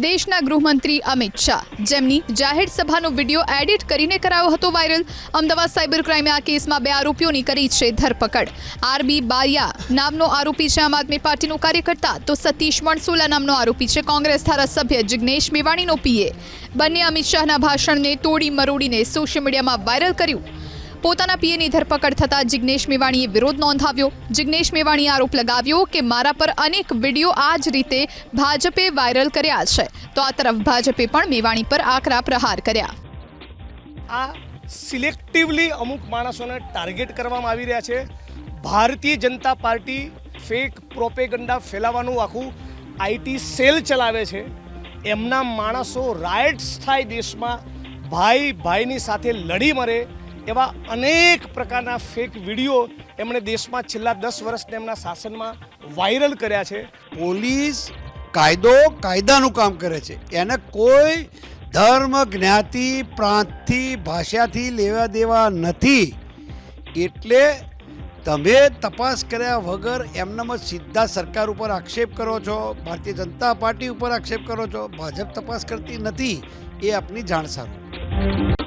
દેશના ગૃહમંત્રી અમિત શાહ, જેમની જાહેર સભાનો વિડીયો એડિટ કરીને કરાયો હતો વાયરલ. અમદાવાદ સાયબર ક્રાઇમે આ કેસમાં 2 આરોપીઓની કરી છે ધરપકડ. આરબી બારિયા નામનો આરોપી છે આમ આદમી પાર્ટીનો કાર્યકર્તા, તો સતીશ વણસોલા નામનો આરોપી છે કોંગ્રેસ ધારાસભ્ય જિગ્નેશ મેવાણીનો પીએ. બંને અમિત શાહના ભાષણને તોડી મરોડીને સોશિયલ મીડિયામાં વાયરલ કર્યું. પોતાના પીએની ધરપકડ થતાં જિગ્નેશ મેવાણીએ વિરોધ નોંધાવ્યો. જિગ્નેશ મેવાણીએ આરોપ લગાવ્યો કે મારા પર અનેક વિડીયો આ જ રીતે ભાજપે વાયરલ કર્યા છે. તો આ તરફ ભાજપે પણ મેવાણી પર આકરા પ્રહાર કર્યા. આ સિલેક્ટિવલી અમુક માણસોને ટાર્ગેટ કરવામાં આવી રહ્યા છે. ભારતીય જનતા પાર્ટી ફેક પ્રોપેગન્ડા ફેલાવવાનું આખું આઈટી સેલ ચલાવે છે. એમના માણસો રાઇટ્સ થાય દેશમાં, ભાઈ ભાઈની સાથે લડી મરે એવા અનેક પ્રકારના ફેક વિડીયો એમણે દેશમાં છેલ્લા 10 વર્ષના એમના શાસનમાં વાયરલ કર્યા છે. પોલીસ કાયદો કાયદાનું કામ કરે છે. એને કોઈ ધર્મ, જ્ઞાતિ, પ્રાંતથી, ભાષાથી લેવા દેવા નથી. એટલે તમે તપાસ કર્યા વગર એમનામ જ સીધા સરકાર ઉપર આક્ષેપ કરો છો, ભારતીય જનતા પાર્ટી ઉપર આક્ષેપ કરો છો. ભાજપ તપાસ કરતી નથી એ આપની જાણ સારું.